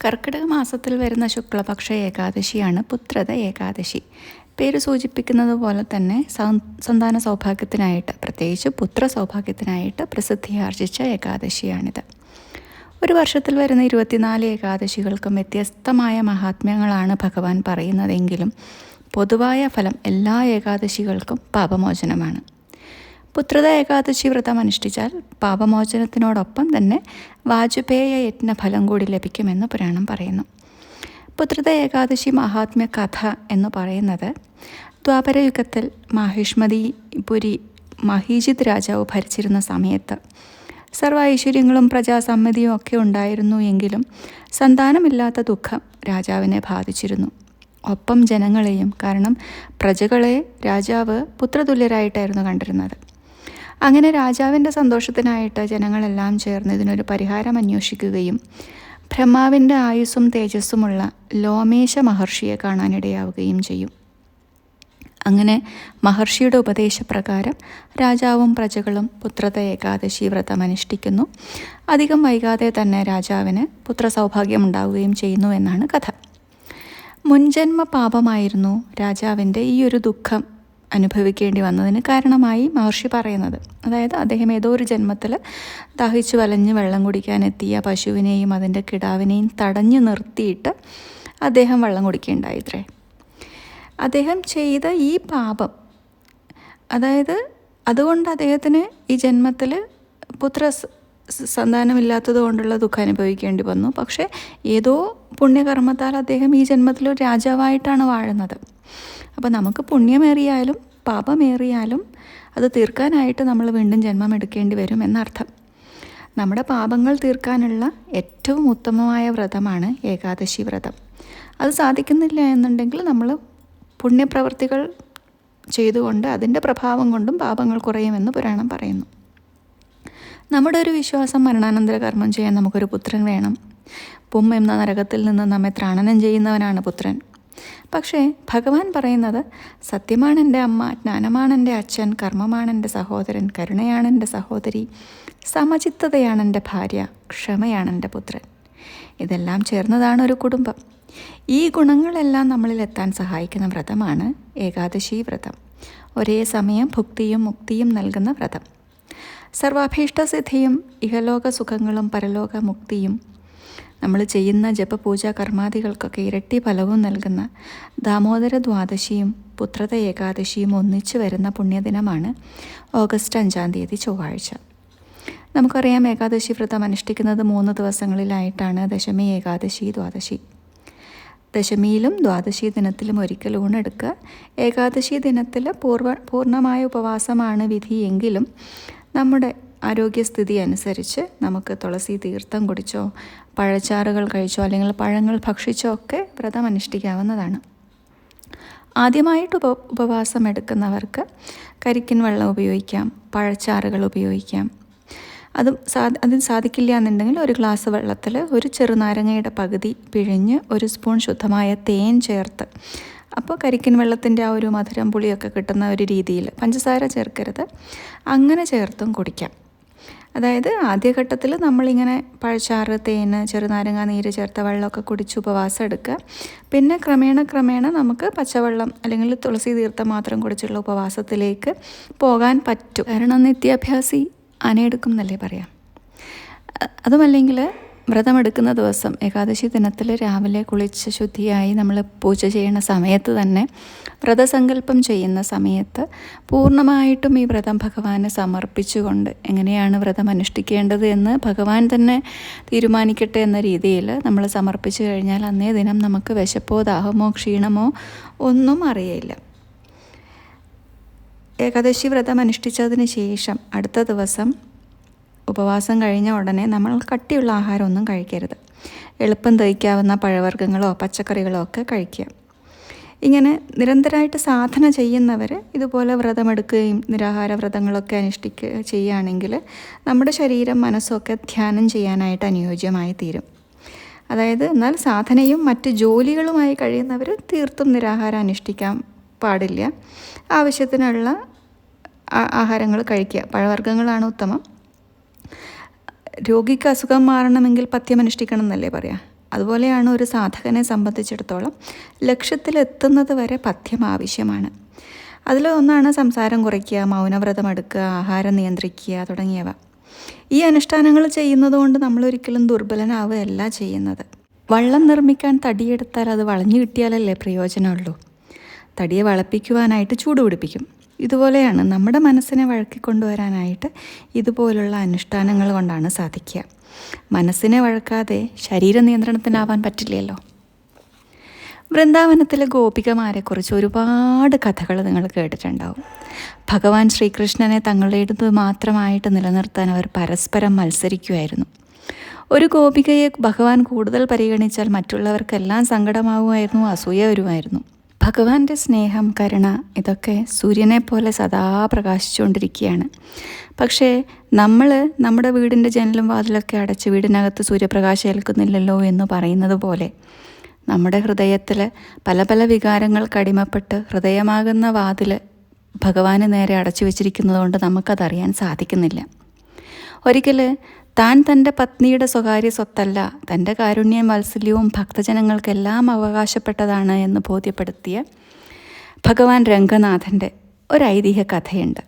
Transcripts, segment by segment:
കർക്കിടക മാസത്തിൽ വരുന്ന ശുക്ലപക്ഷ ഏകാദശിയാണ് പുത്രത ഏകാദശി. പേര് സൂചിപ്പിക്കുന്നത് പോലെ തന്നെ സന്താന സൗഭാഗ്യത്തിനായിട്ട്, പ്രത്യേകിച്ച് പുത്ര സൗഭാഗ്യത്തിനായിട്ട് പ്രസിദ്ധിയാർജിച്ച ഏകാദശിയാണിത്. ഒരു വർഷത്തിൽ വരുന്ന 24 ഏകാദശികൾക്കും വ്യത്യസ്തമായ മഹാത്മ്യങ്ങളാണ് ഭഗവാൻ പറയുന്നതെങ്കിലും പൊതുവായ ഫലം എല്ലാ ഏകാദശികൾക്കും പാപമോചനമാണ്. പുത്രത ഏകാദശി വ്രതം അനുഷ്ഠിച്ചാൽ പാപമോചനത്തിനോടൊപ്പം തന്നെ വാജപേയ യജ്ഞ ഫലം കൂടി ലഭിക്കുമെന്ന് പുരാണം പറയുന്നു. പുത്രത ഏകാദശി മഹാത്മ്യ കഥ എന്ന് പറയുന്നത് ദ്വാപരയുഗത്തിൽ മാഹിഷ്മതിപുരി മഹീജിത് രാജാവ് ഭരിച്ചിരുന്ന സമയത്ത് സർവ്വ ഐശ്വര്യങ്ങളും പ്രജാസമ്മതിയും ഒക്കെ ഉണ്ടായിരുന്നു എങ്കിലും സന്താനമില്ലാത്ത ദുഃഖം രാജാവിനെ ബാധിച്ചിരുന്നു. ഒപ്പം ജനങ്ങളെയും. കാരണം പ്രജകളെ രാജാവ് പുത്രതുല്യരായിട്ടായിരുന്നു കണ്ടിരുന്നത്. അങ്ങനെ രാജാവിൻ്റെ സന്തോഷത്തിനായിട്ട് ജനങ്ങളെല്ലാം ചേർന്ന് ഇതിനൊരു പരിഹാരം അന്വേഷിക്കുകയും ബ്രഹ്മാവിൻ്റെ ആയുസ്സും തേജസ്സുമുള്ള ലോമേശ മഹർഷിയെ കാണാനിടയാവുകയും ചെയ്യും. അങ്ങനെ മഹർഷിയുടെ ഉപദേശപ്രകാരം രാജാവും പ്രജകളും പുത്രത ഏകാദശി വ്രതം അനുഷ്ഠിക്കുന്നു. അധികം വൈകാതെ തന്നെ രാജാവിന് പുത്രസൗഭാഗ്യം ഉണ്ടാവുകയും ചെയ്യുന്നു എന്നാണ് കഥ. മുൻജന്മ പാപമായിരുന്നു രാജാവിൻ്റെ ഈ ഒരു ദുഃഖം അനുഭവിക്കേണ്ടി വന്നതിന് കാരണമായി മഹർഷി പറയുന്നത്. അതായത് അദ്ദേഹം ഏതോ ഒരു ജന്മത്തിൽ ദാഹിച്ചു വലഞ്ഞ് വെള്ളം കുടിക്കാനെത്തിയ പശുവിനെയും അതിൻ്റെ കിടാവിനെയും തടഞ്ഞു നിർത്തിയിട്ട് അദ്ദേഹം വെള്ളം കുടിക്കുകയുണ്ടായിത്രേ. അദ്ദേഹം ചെയ്ത ഈ പാപം, അതായത് അതുകൊണ്ട് അദ്ദേഹത്തിന് ഈ ജന്മത്തിൽ സന്താനമില്ലാത്തത് കൊണ്ടുള്ള ദുഃഖം അനുഭവിക്കേണ്ടി വന്നു. പക്ഷേ ഏതോ പുണ്യകർമ്മത്താൽ അദ്ദേഹം ഈ ജന്മത്തിൽ ഒരു രാജാവായിട്ടാണ് വാഴുന്നത്. അപ്പോൾ നമുക്ക് പുണ്യമേറിയാലും പാപമേറിയാലും അത് തീർക്കാനായിട്ട് നമ്മൾ വീണ്ടും ജന്മം എടുക്കേണ്ടി വരും എന്നർത്ഥം. നമ്മുടെ പാപങ്ങൾ തീർക്കാനുള്ള ഏറ്റവും ഉത്തമമായ വ്രതമാണ് ഏകാദശി വ്രതം. അത് സാധിക്കുന്നില്ല എന്നുണ്ടെങ്കിൽ നമ്മൾ പുണ്യപ്രവൃത്തികൾ ചെയ്തുകൊണ്ട് അതിൻ്റെ പ്രഭാവം കൊണ്ടും പാപങ്ങൾ കുറയുമെന്ന് പുരാണം പറയുന്നു. നമ്മുടെ ഒരു വിശ്വാസം മരണാനന്തര കർമ്മം ചെയ്യാൻ നമുക്കൊരു പുത്രൻ വേണം. പും എന്ന നരകത്തിൽ നിന്ന് നമ്മെ ത്രാണനം ചെയ്യുന്നവനാണ് പുത്രൻ. പക്ഷേ ഭഗവാൻ പറയുന്നത് സത്യമാണെൻ്റെ അമ്മ, ജ്ഞാനമാണെൻ്റെ അച്ഛൻ, കർമ്മമാണെൻ്റെ സഹോദരൻ, കരുണയാണെൻ്റെ സഹോദരി, സമചിത്തതയാണെൻ്റെ ഭാര്യ, ക്ഷമയാണെൻ്റെ പുത്രൻ. ഇതെല്ലാം ചേർന്നതാണ് ഒരു കുടുംബം. ഈ ഗുണങ്ങളെല്ലാം നമ്മളിൽ എത്താൻ സഹായിക്കുന്ന വ്രതമാണ് ഏകാദശി വ്രതം. ഒരേ സമയം ഭുക്തിയും മുക്തിയും നൽകുന്ന വ്രതം. സർവാഭീഷ്ടസിദ്ധിയും ഇഹലോക സുഖങ്ങളും പരലോക മുക്തിയും നമ്മൾ ചെയ്യുന്ന ജപപൂജ കർമാദികൾക്കൊക്കെ ഇരട്ടി ഫലവും നൽകുന്ന ദാമോദര ദ്വാദശിയും പുത്രത ഏകാദശിയും ഒന്നിച്ചു വരുന്ന പുണ്യദിനമാണ് ഓഗസ്റ്റ് 5-ാം തീയതി ചൊവ്വാഴ്ച. നമുക്കറിയാം ഏകാദശി വ്രതം അനുഷ്ഠിക്കുന്നത് 3 ദിവസങ്ങളിലായിട്ടാണ്. ദശമി, ഏകാദശി, ദ്വാദശി. ദശമിയിലും ദ്വാദശി ദിനത്തിലും ഒരിക്കൽ ഊണെടുക്കുക. ഏകാദശി ദിനത്തിൽ പൂർണ്ണമായ ഉപവാസമാണ് വിധി എങ്കിലും നമ്മുടെ ആരോഗ്യസ്ഥിതി അനുസരിച്ച് നമുക്ക് തുളസി തീർത്ഥം കുടിച്ചോ പഴച്ചാറുകൾ കഴിച്ചോ അല്ലെങ്കിൽ പഴങ്ങൾ ഭക്ഷിച്ചോ ഒക്കെ വ്രതം അനുഷ്ഠിക്കാവുന്നതാണ്. ആദ്യമായിട്ട് ഉപവാസം എടുക്കുന്നവർക്ക് കരിക്കിൻ വെള്ളം ഉപയോഗിക്കാം, പഴച്ചാറുകൾ ഉപയോഗിക്കാം. അതിന് സാധിക്കില്ല എന്നുണ്ടെങ്കിൽ ഒരു ഗ്ലാസ് വെള്ളത്തിൽ ഒരു ചെറുനാരങ്ങയുടെ പകുതി പിഴിഞ്ഞ് 1 സ്പൂൺ ശുദ്ധമായ തേൻ ചേർത്ത്, അപ്പോൾ കരിക്കിൻ വെള്ളത്തിൻ്റെ ആ ഒരു മധുരം പുളിയൊക്കെ കിട്ടുന്ന ഒരു രീതിയിൽ, പഞ്ചസാര ചേർക്കരുത്, അങ്ങനെ ചേർത്തും കുടിക്കാം. അതായത് ആദ്യഘട്ടത്തിൽ നമ്മളിങ്ങനെ പഴച്ചാറ്, തേന്, ചെറുനാരങ്ങ നീര് ചേർത്ത വെള്ളമൊക്കെ കുടിച്ച് ഉപവാസം എടുക്കുക. പിന്നെ ക്രമേണ നമുക്ക് പച്ചവെള്ളം അല്ലെങ്കിൽ തുളസി തീർത്ഥം മാത്രം കുടിച്ചുള്ള ഉപവാസത്തിലേക്ക് പോകാൻ പറ്റും. കാരണം നിത്യാഭ്യാസി ആനയെടുക്കും എന്നല്ലേ പറയാം. അതുമല്ലെങ്കിൽ വ്രതമെടുക്കുന്ന ദിവസം ഏകാദശി ദിനത്തിൽ രാവിലെ കുളിച്ച് ശുദ്ധിയായി നമ്മൾ പൂജ ചെയ്യുന്ന സമയത്ത് തന്നെ, വ്രതസങ്കല്പം ചെയ്യുന്ന സമയത്ത് പൂർണ്ണമായിട്ടും ഈ വ്രതം ഭഗവാന് സമർപ്പിച്ചുകൊണ്ട് എങ്ങനെയാണ് വ്രതം അനുഷ്ഠിക്കേണ്ടത് എന്ന് ഭഗവാൻ തന്നെ തീരുമാനിക്കട്ടെ എന്ന രീതിയിൽ നമ്മൾ സമർപ്പിച്ചു കഴിഞ്ഞാൽ അന്നേ ദിനം നമുക്ക് വിശപ്പോ ദാഹമോ ക്ഷീണമോ ഒന്നും അറിയില്ല. ഏകാദശി വ്രതം അനുഷ്ഠിച്ചതിന് ശേഷം അടുത്ത ദിവസം ഉപവാസം കഴിഞ്ഞ ഉടനെ നമ്മൾ കട്ടിയുള്ള ആഹാരമൊന്നും കഴിക്കരുത്. എളുപ്പം ദഹിക്കാവുന്ന പഴവർഗ്ഗങ്ങളോ പച്ചക്കറികളോ ഒക്കെ കഴിക്കുക. ഇങ്ങനെ നിരന്തരമായിട്ട് സാധന ചെയ്യുന്നവർ ഇതുപോലെ വ്രതമെടുക്കുകയും നിരാഹാര വ്രതങ്ങളൊക്കെ ചെയ്യുകയാണെങ്കിൽ നമ്മുടെ ശരീരം മനസ്സൊക്കെ ധ്യാനം ചെയ്യാനായിട്ട് അനുയോജ്യമായി തീരും. അതായത് എന്നാൽ സാധനയും മറ്റ് ജോലികളുമായി കഴിയുന്നവർ തീർത്തും നിരാഹാരം അനുഷ്ഠിക്കാൻ പാടില്ല. ആവശ്യത്തിനുള്ള ആഹാരങ്ങൾ കഴിക്കുക. പഴവർഗ്ഗങ്ങളാണ് ഉത്തമം. രോഗിക്ക് അസുഖം മാറണമെങ്കിൽ പഥ്യം അനുഷ്ഠിക്കണം എന്നല്ലേ പറയാം. അതുപോലെയാണ് ഒരു സാധകനെ സംബന്ധിച്ചിടത്തോളം ലക്ഷ്യത്തിലെത്തുന്നത് വരെ പഥ്യം ആവശ്യമാണ്. അതിലൊന്നാണ് സംസാരം കുറയ്ക്കുക, മൗനവ്രതം എടുക്കുക, ആഹാരം നിയന്ത്രിക്കുക തുടങ്ങിയവ. ഈ അനുഷ്ഠാനങ്ങൾ ചെയ്യുന്നത് കൊണ്ട് നമ്മളൊരിക്കലും ദുർബലനാവുകയല്ല ചെയ്യുന്നത്. വള്ളം നിർമ്മിക്കാൻ തടിയെടുത്താൽ അത് വളഞ്ഞു കിട്ടിയാലല്ലേ പ്രയോജനമുള്ളൂ. തടിയെ വളപ്പിക്കുവാനായിട്ട് ചൂട് പിടിപ്പിക്കും. ഇതുപോലെയാണ് നമ്മുടെ മനസ്സിനെ വഴക്കിക്കൊണ്ടുവരാനായിട്ട് ഇതുപോലുള്ള അനുഷ്ഠാനങ്ങൾ കൊണ്ടാണ് സാധിക്കുക. മനസ്സിനെ വഴക്കാതെ ശരീര നിയന്ത്രണത്തിനാവാൻ പറ്റില്ലല്ലോ. വൃന്ദാവനത്തിലെ ഗോപികമാരെക്കുറിച്ച് ഒരുപാട് കഥകൾ നിങ്ങൾ കേട്ടിട്ടുണ്ടാവും. ഭഗവാൻ ശ്രീകൃഷ്ണനെ തങ്ങളുടേത് മാത്രമായിട്ട് നിലനിർത്താൻ അവർ പരസ്പരം മത്സരിക്കുമായിരുന്നു. ഒരു ഗോപികയെ ഭഗവാൻ കൂടുതൽ പരിഗണിച്ചാൽ മറ്റുള്ളവർക്കെല്ലാം സങ്കടമാവുമായിരുന്നു, അസൂയ വരുമായിരുന്നു. ഭഗവാന്റെ സ്നേഹം, കരുണ ഇതൊക്കെ സൂര്യനെ പോലെ സദാ പ്രകാശിച്ചുകൊണ്ടിരിക്കുകയാണ്. പക്ഷേ നമ്മൾ നമ്മുടെ വീടിൻ്റെ ജനലും വാതിലൊക്കെ അടച്ച് വീടിനകത്ത് സൂര്യപ്രകാശം ഏൽക്കുന്നില്ലല്ലോ എന്ന് പറയുന്നത് പോലെ നമ്മുടെ ഹൃദയത്തിൽ പല പല വികാരങ്ങൾക്ക് അടിമപ്പെട്ട് ഹൃദയമാകുന്ന വാതിൽ ഭഗവാന് നേരെ അടച്ചു വെച്ചിരിക്കുന്നത് കൊണ്ട് നമുക്കതറിയാൻ സാധിക്കുന്നില്ല. ഒരിക്കൽ താൻ തൻ്റെ പത്നിയുടെ സ്വകാര്യ സ്വത്തല്ല, തൻ്റെ കാരുണ്യവും വാത്സല്യവും ഭക്തജനങ്ങൾക്കെല്ലാം അവകാശപ്പെട്ടതാണ് എന്ന് ബോധ്യപ്പെടുത്തിയ ഭഗവാൻ രംഗനാഥൻ്റെ ഒരു ഐതിഹ്യ കഥയുണ്ട്.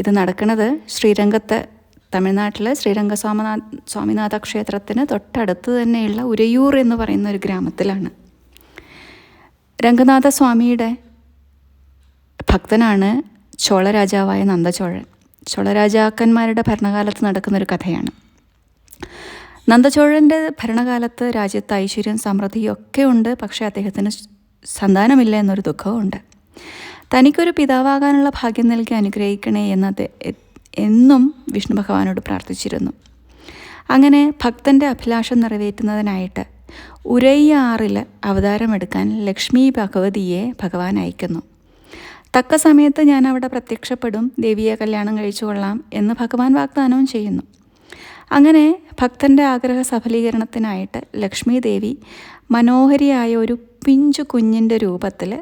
ഇത് നടക്കുന്നത് ശ്രീരംഗത്ത്, തമിഴ്നാട്ടിലെ ശ്രീരംഗ സ്വാമിനാഥ ക്ഷേത്രത്തിന് തൊട്ടടുത്ത് തന്നെയുള്ള ഉരയൂർ എന്ന് പറയുന്ന ഒരു ഗ്രാമത്തിലാണ്. രംഗനാഥ സ്വാമിയുടെ ഭക്തനാണ് ചോളരാജാവായ നന്ദചോഴൻ. ചോളരാജാക്കന്മാരുടെ ഭരണകാലത്ത് നടക്കുന്നൊരു കഥയാണ്. നന്ദചോഴൻ്റെ ഭരണകാലത്ത് രാജ്യത്ത് ഐശ്വര്യം സമൃദ്ധിയും ഒക്കെ ഉണ്ട്. പക്ഷേ അദ്ദേഹത്തിന് സന്താനമില്ല എന്നൊരു ദുഃഖവുമുണ്ട്. തനിക്കൊരു പിതാവാകാനുള്ള ഭാഗ്യം നൽകി അനുഗ്രഹിക്കണേ എന്നത് എന്നും വിഷ്ണു ഭഗവാനോട് പ്രാർത്ഥിച്ചിരുന്നു. അങ്ങനെ ഭക്തൻ്റെ അഭിലാഷം നിറവേറ്റുന്നതിനായിട്ട് ഉരയ്യാറിൽ അവതാരമെടുക്കാൻ ലക്ഷ്മി ഭഗവതിയെ ഭഗവാൻ അയക്കുന്നു. തക്ക സമയത്ത് ഞാൻ അവിടെ പ്രത്യക്ഷപ്പെടും, ദേവിയെ കല്യാണം കഴിച്ചു കൊള്ളാം എന്ന് ഭഗവാൻ വാഗ്ദാനവും ചെയ്യുന്നു. അങ്ങനെ ഭക്തൻ്റെ ആഗ്രഹ സഫലീകരണത്തിനായിട്ട് ലക്ഷ്മി ദേവി മനോഹരിയായ ഒരു പിഞ്ചു കുഞ്ഞിൻ്റെ രൂപത്തിൽ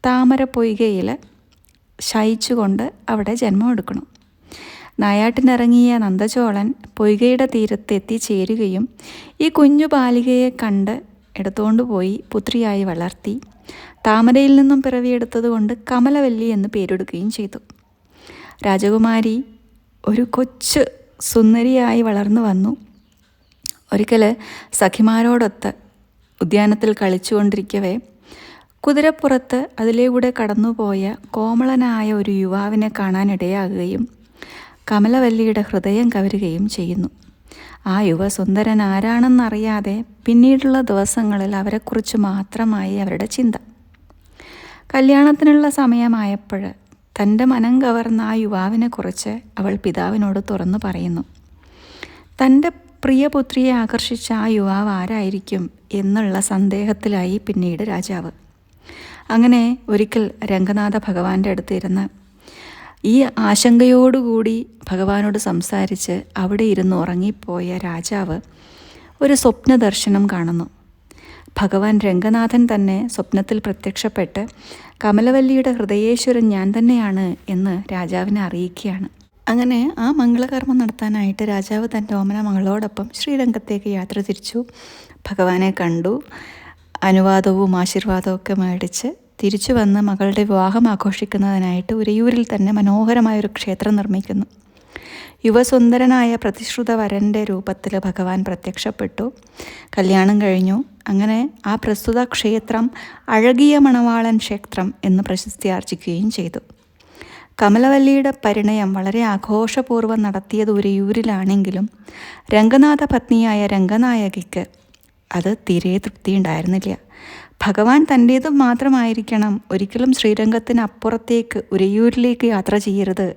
താമരപ്പൊയ്കയിൽ ശയിച്ചുകൊണ്ട് അവിടെ ജന്മമെടുക്കണം. നായാട്ടിനിറങ്ങിയ നന്ദചോളൻ പൊയ്കയുടെ തീരത്ത് എത്തിച്ചേരുകയും ഈ കുഞ്ഞു ബാലികയെ കണ്ട് എടുത്തുകൊണ്ട് പോയി പുത്രിയായി വളർത്തി താമരയിൽ നിന്നും പിറവിയെടുത്തതുകൊണ്ട് കമലവല്ലി എന്ന് പേരെടുക്കുകയും ചെയ്തു. രാജകുമാരി ഒരു കൊച്ചു സുന്ദരിയായി വളർന്നു വന്നു. ഒരിക്കൽ സഖിമാരോടൊത്ത് ഉദ്യാനത്തിൽ കളിച്ചുകൊണ്ടിരിക്കവേ കുതിരപ്പുറത്ത് അതിലൂടെ കടന്നുപോയ കോമളനായ ഒരു യുവാവിനെ കാണാനിടയാകുകയും കമലവല്ലിയുടെ ഹൃദയം കവരുകയും ചെയ്യുന്നു. ആ യുവസുന്ദരൻ ആരാണെന്നറിയാതെ പിന്നീടുള്ള ദിവസങ്ങളിൽ അവരെക്കുറിച്ച് മാത്രമായി അവരുടെ ചിന്ത. കല്യാണത്തിനുള്ള സമയമായപ്പോൾ തൻ്റെ മനം കവർന്ന ആ യുവാവിനെക്കുറിച്ച് അവൾ പിതാവിനോട് തുറന്നു പറയുന്നു. തൻ്റെ പ്രിയപുത്രിയെ ആകർഷിച്ച ആ യുവാവ് ആരായിരിക്കും എന്നുള്ള സന്ദേഹത്തിലായി പിന്നീട് രാജാവ്. അങ്ങനെ ഒരിക്കൽ രംഗനാഥ ഭഗവാന്റെ അടുത്തിരുന്ന് ഈ ആശങ്കയോടുകൂടി ഭഗവാനോട് സംസാരിച്ച് അവിടെ ഇരുന്ന് ഉറങ്ങിപ്പോയ രാജാവ് ഒരു സ്വപ്ന ദർശനം കാണുന്നു. ഭഗവാൻ രംഗനാഥൻ തന്നെ സ്വപ്നത്തിൽ പ്രത്യക്ഷപ്പെട്ട് കമലവല്ലിയുടെ ഹൃദയേശ്വരൻ ഞാൻ തന്നെയാണ് എന്ന് രാജാവിനെ അറിയിക്കുകയാണ്. അങ്ങനെ ആ മംഗളകർമ്മം നടത്താനായിട്ട് രാജാവ് തൻ്റെ ഓമന മകളോടൊപ്പം ശ്രീരംഗത്തേക്ക് യാത്ര തിരിച്ചു. ഭഗവാനെ കണ്ടു, അനുവാദവും ആശീർവാദവും ഒക്കെ മേടിച്ച് തിരിച്ചു വന്ന് മകളുടെ വിവാഹം ആഘോഷിക്കുന്നതിനായിട്ട് ഉരയൂരിൽ തന്നെ മനോഹരമായൊരു ക്ഷേത്രം നിർമ്മിക്കുന്നു. യുവസുന്ദരനായ പ്രതിശ്രുത വരൻ്റെ രൂപത്തിൽ ഭഗവാൻ പ്രത്യക്ഷപ്പെട്ടു. കല്യാണം കഴിഞ്ഞു. അങ്ങനെ ആ പ്രസ്തുത ക്ഷേത്രം അഴകിയ മണവാളൻ ക്ഷേത്രം എന്ന് പ്രശസ്തി ആർജിക്കുകയും ചെയ്തു. കമലവല്ലിയുടെ പരിണയം വളരെ ആഘോഷപൂർവ്വം നടത്തിയത് ഉരയൂരിലാണെങ്കിലും രംഗനാഥ പത്നിയായ രംഗനായകിക്ക് അത് തീരെ തൃപ്തിയുണ്ടായിരുന്നില്ല. ഭഗവാൻ തൻ്റേത് മാത്രമായിരിക്കണം, ഒരിക്കലും ശ്രീരംഗത്തിന് അപ്പുറത്തേക്ക് ഉരയൂരിലേക്ക് യാത്ര ചെയ്യരുത്,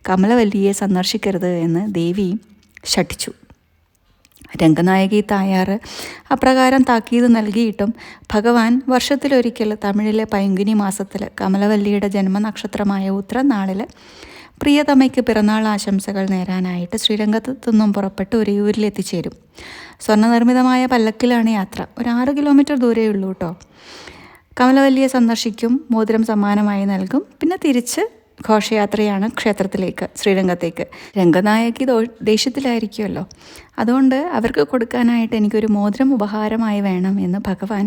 കമലവല്ലിയെ സന്ദർശിക്കരുത് എന്ന് ദേവി ശഠിച്ചു. രംഗനായകി തായാറ് അപ്രകാരം താക്കീത് നൽകിയിട്ടും ഭഗവാൻ വർഷത്തിലൊരിക്കൽ തമിഴിലെ പൈങ്കുനി മാസത്തിൽ കമലവല്ലിയുടെ ജന്മനക്ഷത്രമായ ഉത്രനാളിൽ പ്രിയതമയ്ക്ക് പിറന്നാൾ ആശംസകൾ നേരാനായിട്ട് ശ്രീരംഗത്ത് നിന്നും പുറപ്പെട്ട് ഉരയൂരിൽ എത്തിച്ചേരും. സ്വർണ്ണനിർമ്മിതമായ പല്ലക്കിലാണ് യാത്ര. ഒരു 6 കിലോമീറ്റർ ദൂരേ ഉള്ളൂ കേട്ടോ. കമലവല്ലിയെ സന്ദർശിക്കും, മോതിരം സമ്മാനമായി നൽകും. പിന്നെ തിരിച്ച് ഘോഷയാത്രയാണ് ക്ഷേത്രത്തിലേക്ക്, ശ്രീരംഗത്തേക്ക്. രംഗനായകി ദേഷ്യത്തിലായിരിക്കുമല്ലോ. അതുകൊണ്ട് അവർക്ക് കൊടുക്കാനായിട്ട് എനിക്കൊരു മോതിരം ഉപഹാരമായി വേണം എന്ന് ഭഗവാൻ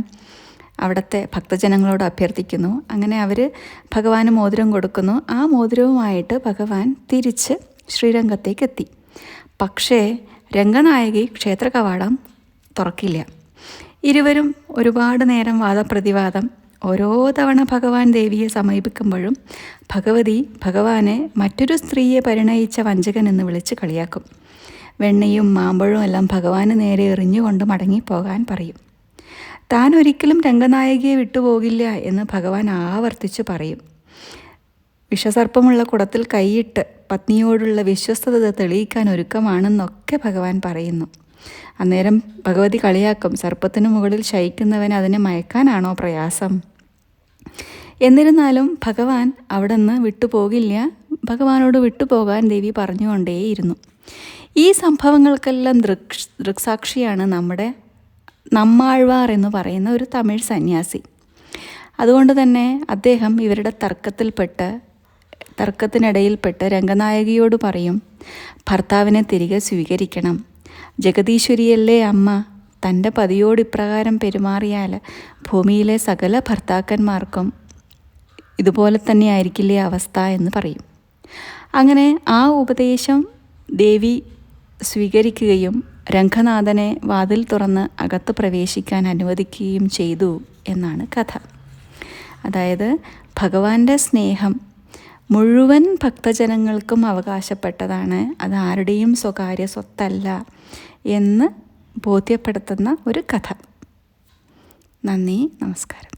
അവിടുത്തെ ഭക്തജനങ്ങളോട് അഭ്യർത്ഥിക്കുന്നു. അങ്ങനെ അവർ ഭഗവാന് മോതിരം കൊടുക്കുന്നു. ആ മോതിരവുമായിട്ട് ഭഗവാൻ തിരിച്ച് ശ്രീരംഗത്തേക്ക് എത്തി. പക്ഷേ രംഗനായകി ക്ഷേത്ര കവാടം തുറക്കില്ല. ഇരുവരും ഒരുപാട് നേരം വാദപ്രതിവാദം. ഓരോ തവണ ഭഗവാൻ ദേവിയെ സമീപിക്കുമ്പോഴും ഭഗവാനെ മറ്റൊരു സ്ത്രീയെ പരിണയിച്ച വഞ്ചകൻ എന്ന് വിളിച്ച് കളിയാക്കും. വെണ്ണയും മാമ്പഴവും എല്ലാം ഭഗവാന് നേരെ എറിഞ്ഞുകൊണ്ട് മടങ്ങിപ്പോകാൻ പറയും. താൻ ഒരിക്കലും രംഗനായകിയെ വിട്ടുപോകില്ല എന്ന് ഭഗവാൻ ആവർത്തിച്ച് പറയും. വിഷസർപ്പമുള്ള കുടത്തിൽ കൈയിട്ട് പത്നിയോടുള്ള വിശ്വസ്തത തെളിയിക്കാൻ ഒരുക്കമാണെന്നൊക്കെ ഭഗവാൻ പറയുന്നു. അന്നേരം ഭഗവതി കളിയാക്കും, സർപ്പത്തിനു മുകളിൽ ശയിക്കുന്നവൻ അതിനെ മയക്കാനാണോ പ്രയാസം? എന്നിരുന്നാലും ഭഗവാൻ അവിടെ നിന്ന് വിട്ടുപോകില്ല. ഭഗവാനോട് വിട്ടുപോകാൻ ദേവി പറഞ്ഞുകൊണ്ടേയിരുന്നു. ഈ സംഭവങ്ങൾക്കെല്ലാം ദൃക്സാക്ഷിയാണ് നമ്മുടെ നമ്മാഴ്വാർ എന്ന് പറയുന്ന ഒരു തമിഴ് സന്യാസി. അതുകൊണ്ട് തന്നെ അദ്ദേഹം ഇവരുടെ തർക്കത്തിനിടയിൽപ്പെട്ട് രംഗനായകിയോട് പറയും, ഭർത്താവിനെ തിരികെ സ്വീകരിക്കണം. ജഗദീശ്വരിയല്ലേ അമ്മ, തൻ്റെ പതിയോട് ഇപ്രകാരം പെരുമാറിയാൽ ഭൂമിയിലെ സകല ഭർത്താക്കന്മാർക്കും ഇതുപോലെ തന്നെ ആയിരിക്കില്ലേ അവസ്ഥ എന്ന് പറയും. അങ്ങനെ ആ ഉപദേശം ദേവി സ്വീകരിക്കുകയും രംഗനാഥനെ വാതിൽ തുറന്ന് അകത്ത് പ്രവേശിക്കാൻ അനുവദിക്കുകയും ചെയ്തു എന്നാണ് കഥ. അതായത് ഭഗവാന്റെ സ്നേഹം മുഴുവൻ ഭക്തജനങ്ങൾക്കും അവകാശപ്പെട്ടതാണ്, അത് ആരുടെയും സ്വകാര്യ സ്വത്തല്ല എന്ന് ബോധ്യപ്പെടുത്തുന്ന ഒരു കഥ. നന്ദി, നമസ്കാരം.